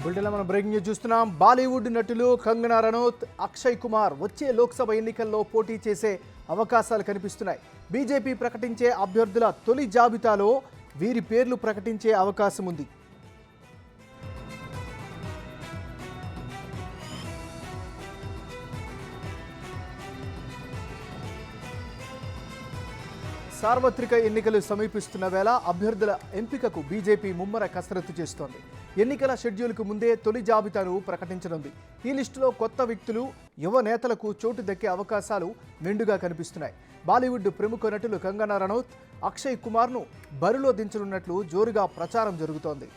బులెటిన్లో మనం breaking news చూస్తున్నాం. బాలీవుడ్ నటులు కంగనా రనౌత్, అక్షయ్ కుమార్ వచ్చే లోక్సభ ఎన్నికల్లో పోటీ చేసే అవకాశాలు కనిపిస్తున్నాయి. బీజేపీ ప్రకటించే అభ్యర్థుల తొలి జాబితాలో వీరి పేర్లు ప్రకటించే అవకాశం ఉంది. సార్వత్రిక ఎన్నికలు సమీపిస్తున్న వేళ అభ్యర్థుల ఎంపికకు బీజేపీ ముమ్మర కసరత్తు చేస్తోంది. ఎన్నికల షెడ్యూల్కు ముందే తొలి జాబితాను ప్రకటించనుంది. ఈ లిస్టులో కొత్త వ్యక్తులు, యువ నేతలకు చోటు దక్కే అవకాశాలు మెండుగా కనిపిస్తున్నాయి. బాలీవుడ్ ప్రముఖ నటులు కంగనా రనౌత్, అక్షయ్ కుమార్ను బరిలో దించనున్నట్లు జోరుగా ప్రచారం జరుగుతోంది.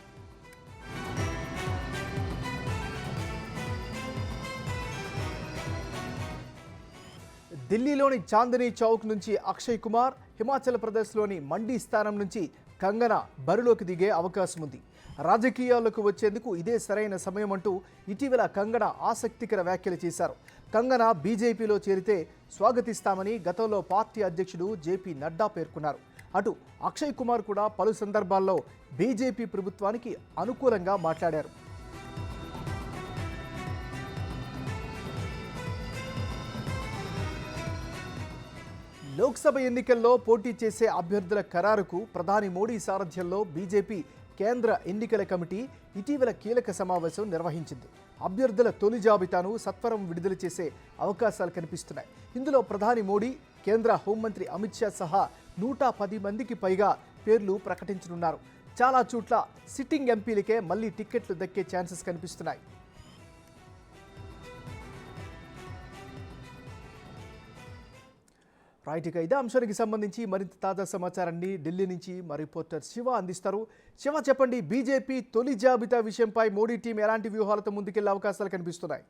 ఢిల్లీలోని చాందనీ చౌక్ నుంచి అక్షయ్ కుమార్, హిమాచల్ ప్రదేశ్లోని మండీ స్థానం నుంచి కంగనా బరిలోకి దిగే అవకాశం ఉంది. రాజకీయాల్లోకి వచ్చేందుకు ఇదే సరైన సమయం అంటూ ఇటీవల కంగనా ఆసక్తికర వ్యాఖ్యలు చేశారు. కంగనా బీజేపీలో చేరితే స్వాగతిస్తామని గతంలో పార్టీ అధ్యక్షుడు జేపీ నడ్డా పేర్కొన్నారు. అటు అక్షయ్ కుమార్ కూడా పలు సందర్భాల్లో బీజేపీ ప్రభుత్వానికి అనుకూలంగా మాట్లాడారు. లోక్సభ ఎన్నికల్లో పోటీ చేసే అభ్యర్థుల ఖరారుకు ప్రధాని మోడీ సారథ్యంలో బీజేపీ కేంద్ర ఎన్నికల కమిటీ ఇటీవల కీలక సమావేశం నిర్వహించింది. అభ్యర్థుల తొలి జాబితాను సత్వరం విడుదల చేసే అవకాశాలు కనిపిస్తున్నాయి. ఇందులో ప్రధాని మోడీ, కేంద్ర హోంమంత్రి అమిత్ షా సహా 110 మందికి పైగా పేర్లు ప్రకటించనున్నారు. చాలా చోట్ల సిట్టింగ్ ఎంపీలకే మళ్లీ టిక్కెట్లు దక్కే ఛాన్సెస్ కనిపిస్తున్నాయి. రైట్, ఇక ఇదే అంశానికి సంబంధించి మరింత తాజా సమాచారాన్ని ఢిల్లీ నుంచి మా రిపోర్టర్ శివ అందిస్తారు. శివ, చెప్పండి, బీజేపీ తొలి జాబితా విషయంపై మోడీ టీం ఎలాంటి వ్యూహాలతో ముందుకెళ్లే అవకాశాలు కనిపిస్తున్నాయి?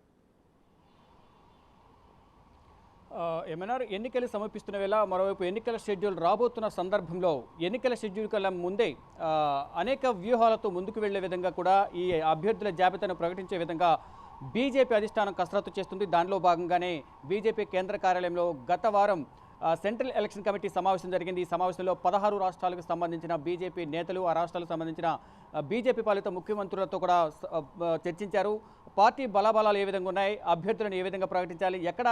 ఏమన్నారు, ఎన్నికలు సమీపిస్తున్న వేళ మరోవైపు ఎన్నికల షెడ్యూల్ రాబోతున్న సందర్భంలో ఎన్నికల షెడ్యూల్ కన్నా ముందే అనేక వ్యూహాలతో ముందుకు వెళ్లే విధంగా కూడా ఈ అభ్యర్థుల జాబితాను ప్రకటించే విధంగా బీజేపీ అధిష్టానం కసరత్తు చేస్తుంది. దానిలో భాగంగానే బీజేపీ కేంద్ర కార్యాలయంలో గత వారం సెంట్రల్ ఎలక్షన్ కమిటీ సమావేశం జరిగింది. ఈ సమావేశంలో 16 రాష్ట్రాలకు సంబంధించిన బీజేపీ నేతలు, ఆ రాష్ట్రాలకు సంబంధించిన బీజేపీ పాలిత ముఖ్యమంత్రులతో కూడా చర్చించారు. పార్టీ బలాబలాలు ఏ విధంగా ఉన్నాయి, అభ్యర్థులను ఏ విధంగా ప్రకటించాలి, ఎక్కడ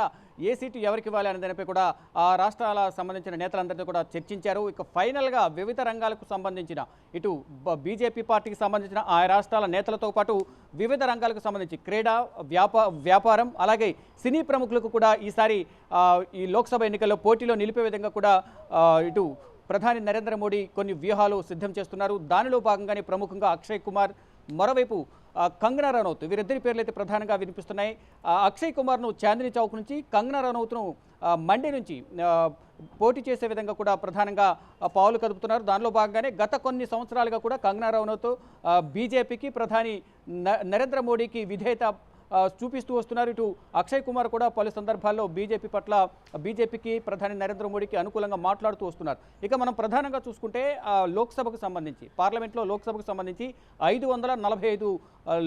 ఏ సీటు ఎవరికి ఇవ్వాలి అనే దానిపై కూడా ఆ రాష్ట్రాల సంబంధించిన నేతలందరితో కూడా చర్చించారు. ఇక ఫైనల్గా వివిధ రంగాలకు సంబంధించిన ఇటు బీజేపీ పార్టీకి సంబంధించిన ఆ రాష్ట్రాల నేతలతో పాటు వివిధ రంగాలకు సంబంధించి క్రీడా, వ్యాపారం, అలాగే సినీ ప్రముఖులకు కూడా ఈసారి ఈ లోక్సభ ఎన్నికల్లో పోటీలో నిలిపే విధంగా కూడా ఇటు ప్రధాని నరేంద్ర మోడీ కొన్ని వ్యూహాలు సిద్ధం చేస్తున్నారు. దానిలో భాగంగానే ప్రముఖంగా అక్షయ్ కుమార్, మరోవైపు కంగనా రనౌత్, వీరిద్దరి పేర్లు అయితే ప్రధానంగా వినిపిస్తున్నాయి. అక్షయ్ కుమార్ను చాందినీ చౌక్ నుంచి, కంగనా రనౌత్ను మండి నుంచి పోటీ చేసే విధంగా కూడా ప్రధానంగా పావులు కదుపుతున్నారు. దానిలో భాగంగానే గత కొన్ని సంవత్సరాలుగా కూడా కంగనా రనౌత్ బీజేపీకి, ప్రధాని నరేంద్ర మోడీకి విధేయత చూపిస్తూ వస్తున్నారు. ఇటు అక్షయ్ కుమార్ కూడా పలు సందర్భాల్లో బీజేపీకి, ప్రధాని నరేంద్ర మోడీకి అనుకూలంగా మాట్లాడుతూ వస్తున్నారు. ఇక మనం ప్రధానంగా చూసుకుంటే లోక్సభకు సంబంధించి, పార్లమెంట్లో లోక్సభకు సంబంధించి 545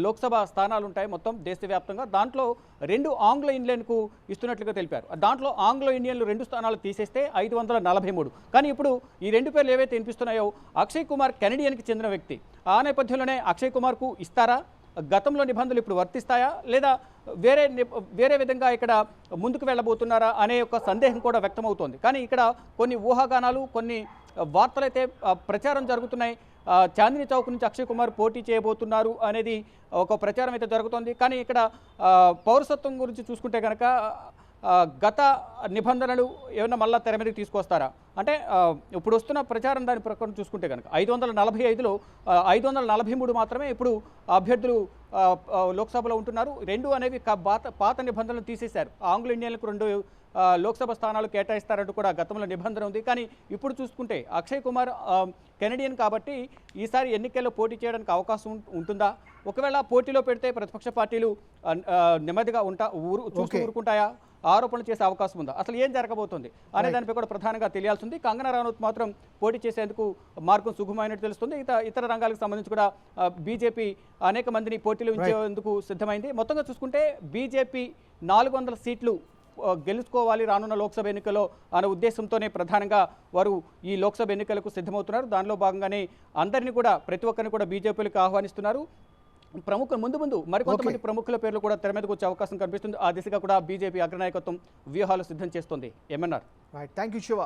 లోక్సభ స్థానాలు ఉంటాయి మొత్తం దేశవ్యాప్తంగా. దాంట్లో 2 ఆంగ్లో ఇండియన్కు ఇస్తున్నట్లుగా తెలిపారు. దాంట్లో ఆంగ్లో ఇండియన్లు 2 స్థానాలు తీసేస్తే 543. కానీ ఇప్పుడు ఈ 2 పేర్లు ఏవైతే వినిపిస్తున్నాయో, అక్షయ్ కుమార్ కెనడియన్కి చెందిన వ్యక్తి. ఆ నేపథ్యంలోనే అక్షయ్ కుమార్కు ఇస్తారా, గతంలో నిబంధనలు ఇప్పుడు వర్తిస్తాయా, లేదా వేరే విధంగా ఇక్కడ ముందుకు వెళ్ళబోతున్నారా అనే ఒక సందేహం కూడా వ్యక్తమవుతోంది. కానీ ఇక్కడ కొన్ని ఊహాగానాలు, కొన్ని వార్తలైతే ప్రచారం జరుగుతున్నాయి. చాందినీ చౌక్ నుంచి అక్షయ్ కుమార్ పోటీ చేయబోతున్నారు అనేది ఒక ప్రచారం అయితే జరుగుతోంది. కానీ ఇక్కడ పౌరసత్వం గురించి చూసుకుంటే కనుక గత నిబంధనలు ఏమన్నా మళ్ళా తెర మీదకి తీసుకొస్తారా అంటే, ఇప్పుడు వస్తున్న ప్రచారం దాని ప్రకారం చూసుకుంటే కనుక 545లో 543 మాత్రమే ఇప్పుడు అభ్యర్థులు లోక్సభలో ఉంటున్నారు. 2 అనేవి పాత నిబంధనలు తీసేశారు. ఆంగ్లో ఇండియన్లకు 2 లోక్సభ స్థానాలు కేటాయిస్తారంటూ కూడా గతంలో నిబంధన ఉంది. కానీ ఇప్పుడు చూసుకుంటే అక్షయ్ కుమార్ కెనడియన్ కాబట్టి ఈసారి ఎన్నికల్లో పోటీ చేయడానికి అవకాశం ఉంటుందా? ఒకవేళ పోటీలో పెడితే ప్రతిపక్ష పార్టీలు నెమ్మదిగా ఊరుకుంటాయా, ఆరోపణలు చేసే అవకాశం ఉందా, అసలు ఏం జరగబోతుంది అనే దానిపై కూడా ప్రధానంగా తెలియాల్సింది. కంగనా రనౌత్ మాత్రం పోటీ చేసేందుకు మార్గం సుగమైనట్టు తెలుస్తుంది. ఇతర రంగాలకు సంబంధించి కూడా బీజేపీ అనేక మందిని పోటీలో ఉంచేందుకు సిద్ధమైంది. మొత్తంగా చూసుకుంటే బీజేపీ 400 సీట్లు గెలుచుకోవాలి రానున్న లోక్సభ ఎన్నికల్లో అనే ఉద్దేశంతోనే ప్రధానంగా వారు ఈ లోక్సభ ఎన్నికలకు సిద్ధమవుతున్నారు. దానిలో భాగంగానే అందరినీ కూడా, ప్రతి ఒక్కరిని కూడా బీజేపీలకు ఆహ్వానిస్తున్నారు. ముందు మరికొంతమంది ప్రముఖుల పేర్లు కూడా తెర మీదకు వచ్చే అవకాశం కనిపిస్తుంది. ఆ దిశగా కూడా బీజేపీ అగ్రనాయకత్వం వ్యూహాలు సిద్ధం చేస్తుంది. MNR. Right, thank you Shiva.